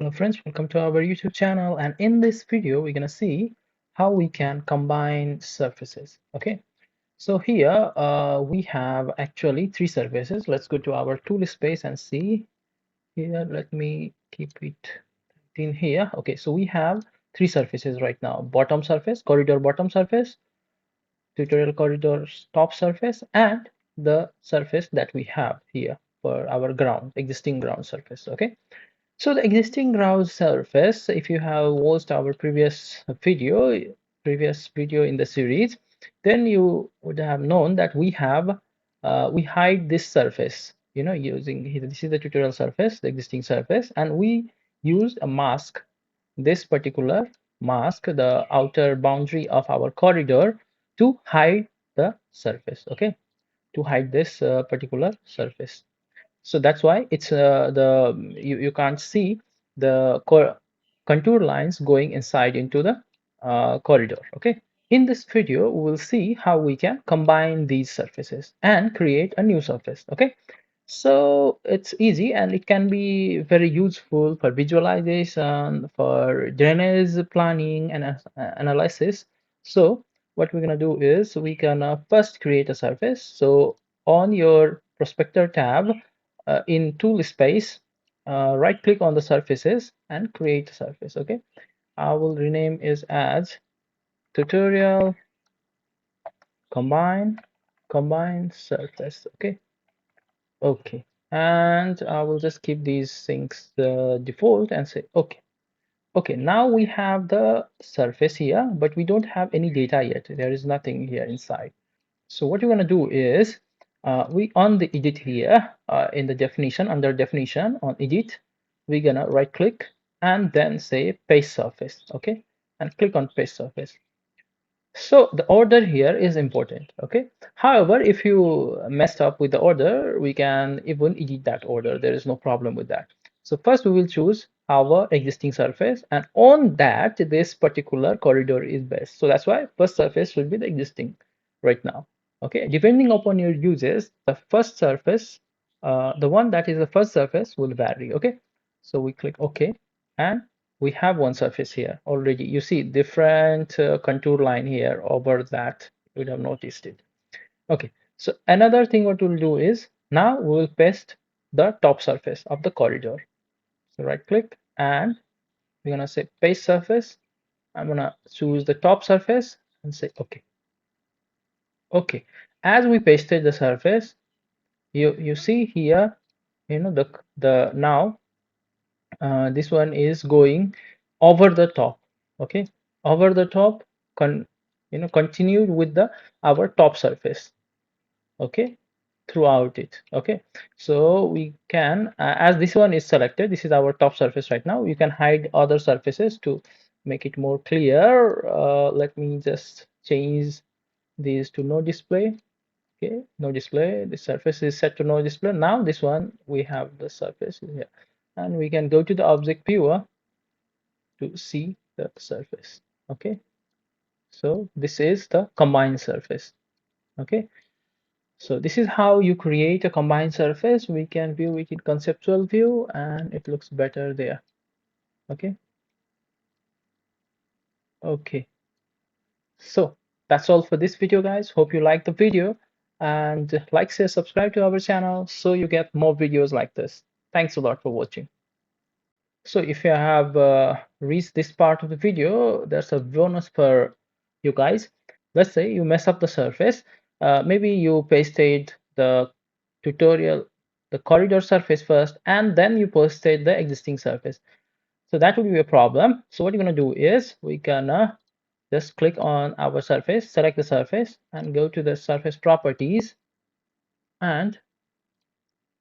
Hello friends, welcome to our YouTube channel, and in this video we're gonna see how we can combine surfaces. Okay, so here we have actually three surfaces. Let's go to our tool space and see here. Let me keep it in here. Okay, so we have three surfaces right now: bottom surface, corridor bottom surface, tutorial corridor top surface, and the surface that we have here for our ground, existing ground surface. Okay, so the existing ground surface, if you have watched our previous video in the series, then you would have known that we hide this surface, using this is the tutorial surface, the existing surface, and we use a mask, this particular mask, the outer boundary of our corridor, to hide the surface, okay, to hide this particular surface. So that's why it's you can't see the contour lines going inside into the corridor. Okay, in this video we will see how we can combine these surfaces and create a new surface. Okay, so it's easy and it can be very useful for visualization, for drainage planning and analysis. So what we're gonna do is we gonna first create a surface. So on your prospector tab, in tool space, right click on the surfaces and create a surface. Okay, I will rename is as tutorial combine surface. Okay, okay, and I will just keep these things default and say okay. Okay, now we have the surface here, but we don't have any data yet. There is nothing here inside. So what you're going to do is we on the edit here, in the definition, under definition on edit, we're going to right click and then say paste surface. Okay, and click on paste surface. So the order here is important. Okay, however, if you messed up with the order, we can even edit that order. There is no problem with that. So first we will choose our existing surface, and on that this particular corridor is best. So that's why first surface should be the existing right now. Okay, depending upon your uses, the first surface, the one that is the first surface will vary. Okay, so we click OK, and we have one surface here already. You see different contour line here over that. You would have noticed it. Okay, so another thing what we'll do is now we will paste the top surface of the corridor. So right click and we're gonna say paste surface. I'm gonna choose the top surface and say okay. Okay, as we pasted the surface, you see here, the now this one is going over the top. Okay, over the top, con continued with the our top surface. Okay, throughout it. Okay, so we can, as this one is selected, this is our top surface right now, you can hide other surfaces to make it more clear. Let me just change these to no display. Okay, no display, the surface is set to no display. Now this one we have the surface here, and we can go to the object viewer to see the surface. Okay, so this is the combined surface. Okay, so this is how you create a combined surface. We can view it in conceptual view and it looks better there. Okay, okay, so that's all for this video, guys. Hope you like the video, and like, share, subscribe to our channel so you get more videos like this. Thanks a lot for watching. So if you have reached this part of the video, there's a bonus for you guys. Let's say you mess up the surface. Maybe you pasted the tutorial, the corridor surface first, and then you pasted the existing surface. So that would be a problem. So what you're gonna do is we're gonna just click on our surface, select the surface, and go to the surface properties, and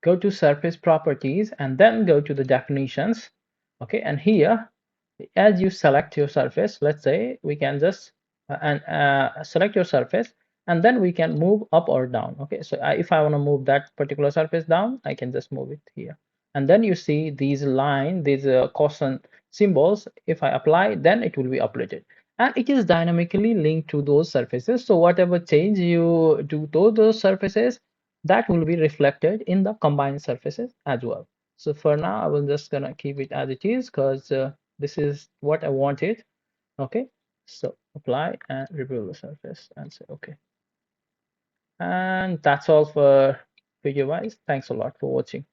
go to surface properties, and then go to the definitions. Okay, and here, as you select your surface, let's say we can just select your surface, and then we can move up or down. Okay, so if I want to move that particular surface down, I can just move it here, and then you see these line, these caution symbols. If I apply, then it will be updated, and it is dynamically linked to those surfaces. So whatever change you do to those surfaces, that will be reflected in the combined surfaces as well. So for now, I will just gonna keep it as it is because this is what I wanted. Okay. So apply and reveal the surface and say okay. And that's all for video wise. Thanks a lot for watching.